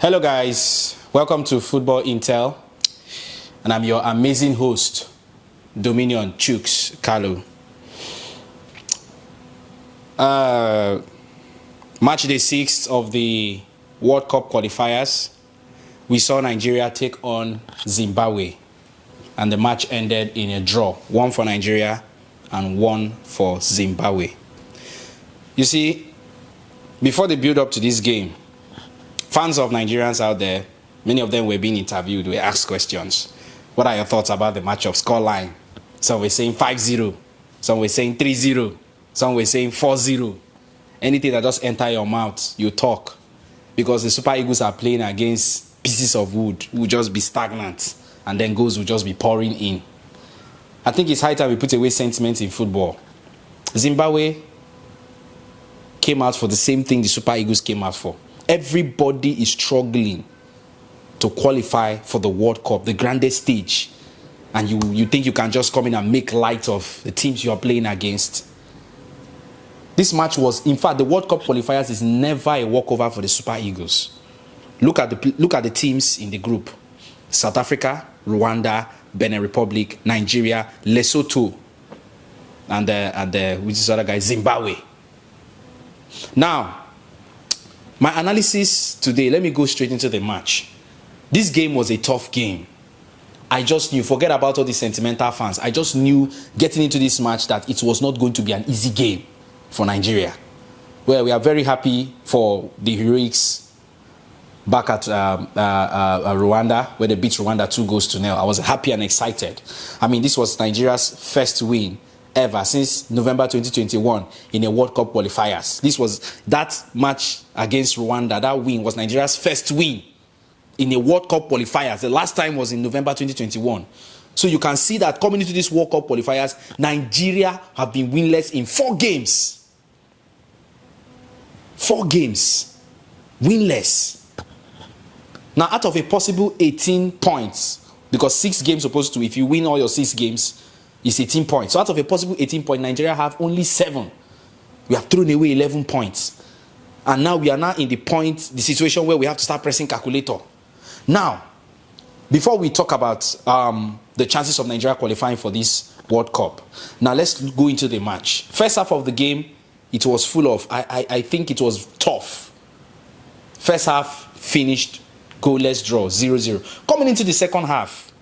Hello guys, welcome to Football Intel, and I'm your amazing host, Dominion Chuks Kalu. Match day 6 of the World Cup qualifiers, we saw Nigeria take on Zimbabwe, and the match ended in a draw, 1 for Nigeria and 1 for Zimbabwe. You see, before the build up to this game, fans of Nigerians out there, many of them were being interviewed, were asked questions. What are your thoughts about the matchup scoreline? Some were saying 5-0, some were saying 3-0, some were saying 4-0. Anything that just enter your mouth, you talk. Because the Super Eagles are playing against pieces of wood, will just be stagnant, and then goals will just be pouring in. I think it's high time we put away sentiment in football. Zimbabwe came out for the same thing the Super Eagles came out for. Everybody is struggling to qualify for the World Cup, the grandest stage. And you think you can just come in and make light of the teams you are playing against. This match was, in fact, the World Cup qualifiers is never a walkover for the Super Eagles. Look at the teams in the group. South Africa, Rwanda, Benin Republic, Nigeria, Lesotho, and which is the other guy, Zimbabwe. Now, my analysis today, let me go straight into the match. This game was a tough game. I just knew, forget about all the sentimental fans, I just knew getting into this match that it was not going to be an easy game for Nigeria. Well, we are very happy for the heroics back at Rwanda, where they beat Rwanda 2-0. I was happy and excited. I mean, this was Nigeria's first win ever since November 2021 in a World Cup qualifiers. This was that match against Rwanda. That win was Nigeria's first win in a World Cup qualifiers. The last time was in November 2021. So you can see that coming into this World Cup qualifiers, Nigeria have been winless in 4 games. 4 games. Winless. Now, out of a possible 18 points, because 6 games supposed to, if you win all your 6 games, it's 18 points. So out of a possible 18 points, Nigeria have only 7. We have thrown away 11 points. And now we are now in the situation where we have to start pressing calculator. Now, before we talk about the chances of Nigeria qualifying for this World Cup, now let's go into the match. First half of the game, it was full of, I think it was tough. First half finished goalless draw, 0-0. Coming into the second half,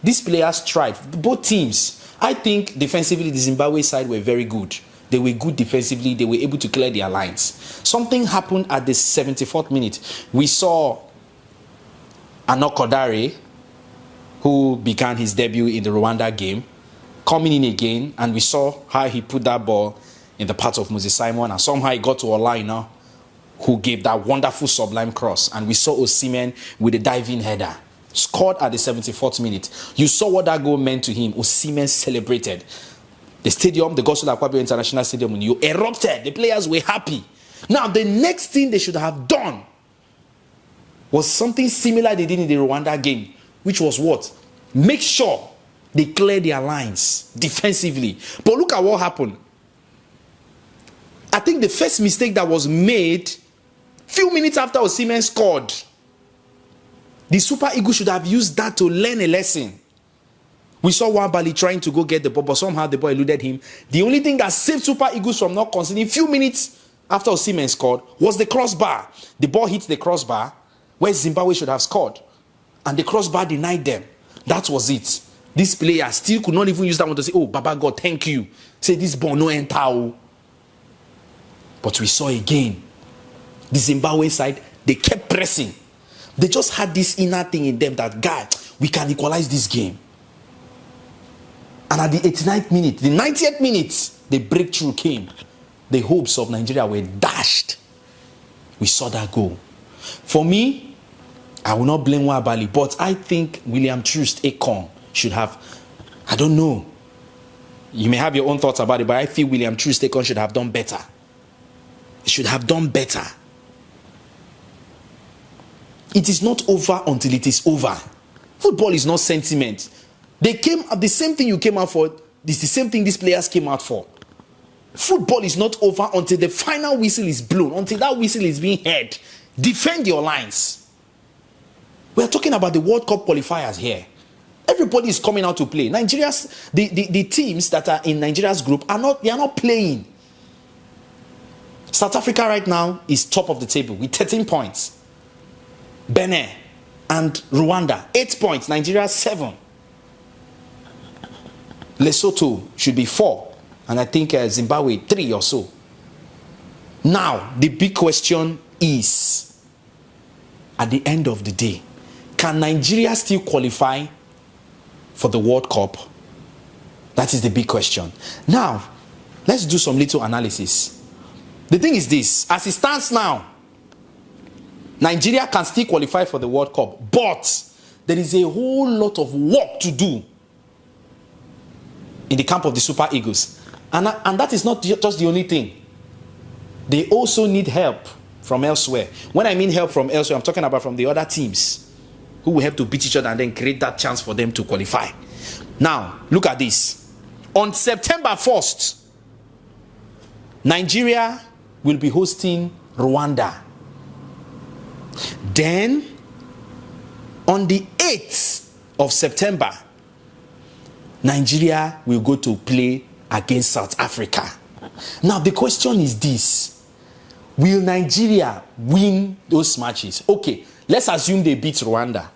these players tried, both teams. I think defensively, the Zimbabwe side were very good. They were good defensively. They were able to clear their lines. Something happened at the 74th minute. We saw Anokodare, who began his debut in the Rwanda game, coming in again, and we saw how he put that ball in the path of Moses Simon, and somehow he got to Olaina, who gave that wonderful sublime cross, and we saw Osimhen with a diving header. Scored at the 74th minute. You saw what that goal meant to him. Osimhen celebrated. The stadium, the Gospel Akpabio International Stadium, you erupted. The players were happy. Now, the next thing they should have done was something similar they did in the Rwanda game, which was what? Make sure they clear their lines defensively. But look at what happened. I think the first mistake that was made, few minutes after Osimhen scored, the Super Eagles should have used that to learn a lesson. We saw Wabali trying to go get the ball, but somehow the ball eluded him. The only thing that saved Super Eagles from not conceding few minutes after Osimhen scored was the crossbar. The ball hit the crossbar where Zimbabwe should have scored, and the crossbar denied them. That was it. These players still could not even use that one to say, oh, Baba God, thank you. Say this ball no enter. But we saw again, the Zimbabwe side, they kept pressing. They just had this inner thing in them that, God, we can equalize this game. And at the 89th minute, the 90th minute, the breakthrough came. The hopes of Nigeria were dashed. We saw that goal. For me, I will not blame Wabali, but I think William Troost Ekong should have, I don't know. You may have your own thoughts about it, but I feel William Troost Ekong should have done better. He should have done better. It is not over until it is over. Football is not sentiment. They came out, the same thing you came out for, it's the same thing these players came out for. Football is not over until the final whistle is blown, until that whistle is being heard. Defend your lines. We're talking about the World Cup qualifiers here. Everybody is coming out to play. Nigeria's the teams that are in Nigeria's group are not playing. South Africa right now is top of the table with 13 points. Benin and Rwanda 8 points. Nigeria 7. Lesotho should be 4, and I think Zimbabwe 3 or so. Now the big question is, at the end of the day, can Nigeria still qualify for the World Cup? That is the big question. Now let's do some little analysis. The thing is this: as it stands now, Nigeria can still qualify for the World Cup, but there is a whole lot of work to do in the camp of the Super Eagles. And that is not just the only thing. They also need help from elsewhere. When I mean help from elsewhere, I'm talking about from the other teams who will have to beat each other and then create that chance for them to qualify. Now, look at this. On September 1st, Nigeria will be hosting Rwanda. Then, on the 8th of September, Nigeria will go to play against South Africa. Now, the question is this: will Nigeria win those matches? Okay, let's assume they beat Rwanda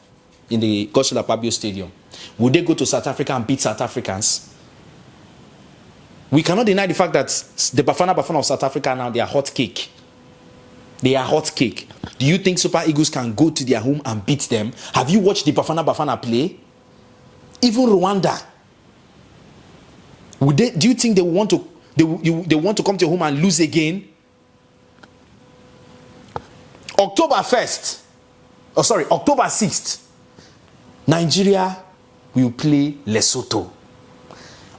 in the Godswill Akpabio Stadium. Will they go to South Africa and beat South Africans? We cannot deny the fact that the Bafana Bafana of South Africa now, they are hot cake. They are hot cake. Do you think Super Eagles can go to their home and beat them? Have you watched the Bafana Bafana play? Even Rwanda. Do you think they want to come to your home and lose again? October 6th, Nigeria will play Lesotho.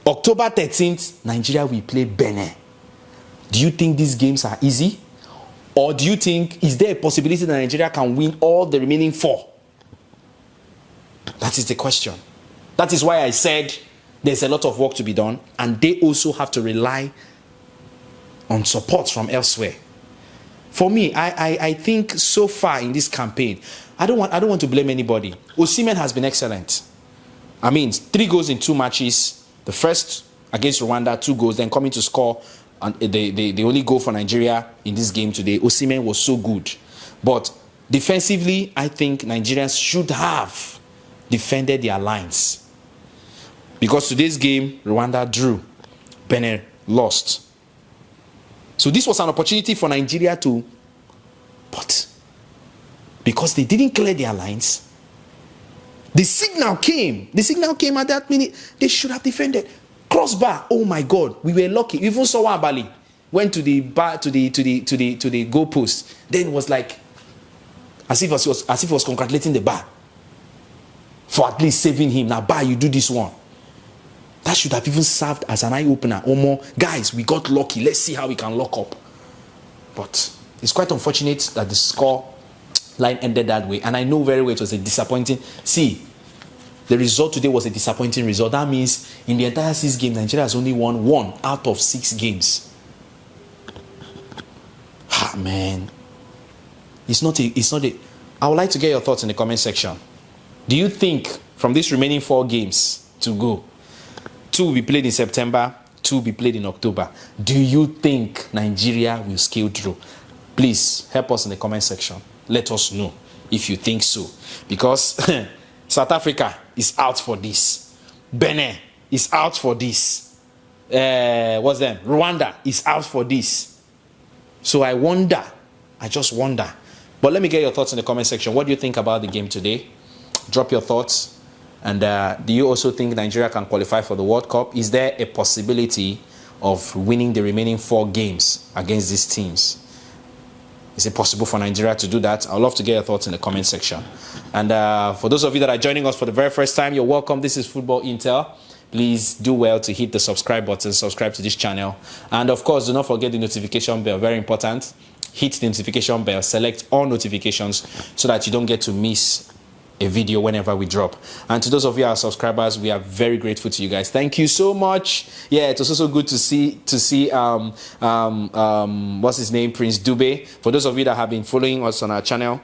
October 13th, Nigeria will play Benin. Do you think these games are easy? Or do you think, is there a possibility that Nigeria can win all the remaining 4? That is the question. That is why I said there's a lot of work to be done, and they also have to rely on support from elsewhere. For me, I think so far in this campaign, I don't want to blame anybody. Osimhen has been excellent. I mean, 3 goals in 2 matches. The first against Rwanda, 2 goals, then coming to score and the only goal for Nigeria in this game today. Osimhen was so good. But defensively, I think Nigerians should have defended their lines. Because today's game, Rwanda drew, Benin lost. So this was an opportunity for Nigeria to, but because they didn't clear their lines, the signal came. The signal came at that minute. They should have defended. Crossbar. Oh my God, we were lucky. Even Sowa Abali went to the bar, to the goal post. Then it was like as if he was congratulating the bar for at least saving him. Now, bar, you do this one. That should have even served as an eye-opener. Or more, guys, we got lucky. Let's see how we can lock up. But it's quite unfortunate that the score line ended that way. And I know very well it was a disappointing. See, the result today was a disappointing result. That means in the entire 6 games, Nigeria has only won 1 out of 6 games. Ah, man. It's not a. I would like to get your thoughts in the comment section. Do you think from these remaining 4 games to go, 2 will be played in September, 2 will be played in October, do you think Nigeria will scale through? Please help us in the comment section. Let us know if you think so. Because South Africa is out for this. Benin is out for this. Rwanda is out for this. So I wonder. I just wonder. But let me get your thoughts in the comment section. What do you think about the game today? Drop your thoughts. And do you also think Nigeria can qualify for the World Cup? Is there a possibility of winning the remaining 4 games against these teams? Is it possible for Nigeria to do that? I'd love to get your thoughts in the comment section. And for those of you that are joining us for the very first time, you're welcome. This is Football Intel. Please do well to hit the subscribe button, subscribe to this channel. And of course, do not forget the notification bell, very important. Hit the notification bell, select all notifications so that you don't get to miss a video whenever we drop. And to those of you our subscribers, we are very grateful to you guys. Thank you so much. Yeah, it was also good to see what's his name, Prince Dube. For those of you that have been following us on our channel,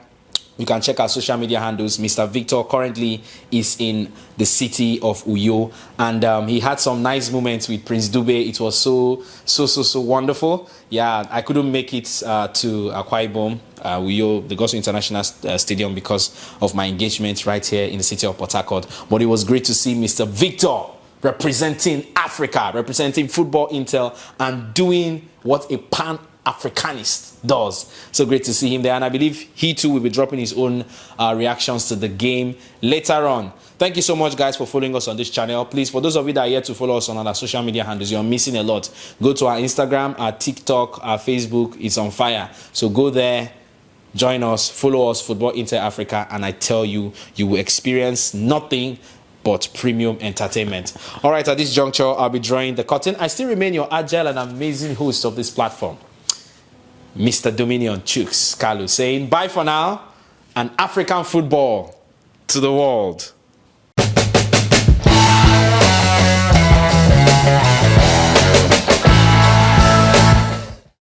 You can check our social media handles. Mr. Victor currently is in the city of Uyo, and he had some nice moments with Prince Dube. It was so wonderful. Yeah, I couldn't make it to Akwa Ibom, Uyo, the Gospel International Stadium, because of my engagement right here in the city of Port Harcourt. But it was great to see Mr. Victor representing Africa, representing Football Intel, and doing what a Pan-Africanist does. So great to see him there, and I believe he too will be dropping his own reactions to the game later on. Thank you so much, guys, for following us on this channel. Please, for those of you that are yet to follow us on our social media handles, you're missing a lot. Go to our Instagram, our TikTok, our Facebook. It's on fire. So go there, join us, follow us, Football Inter Africa, and I tell you, you will experience nothing but premium entertainment. All right, at this juncture, I'll be drawing the curtain. I still remain your agile and amazing host of this platform, Mr. Dominion Chuks Kalu, saying bye for now, and African football to the world.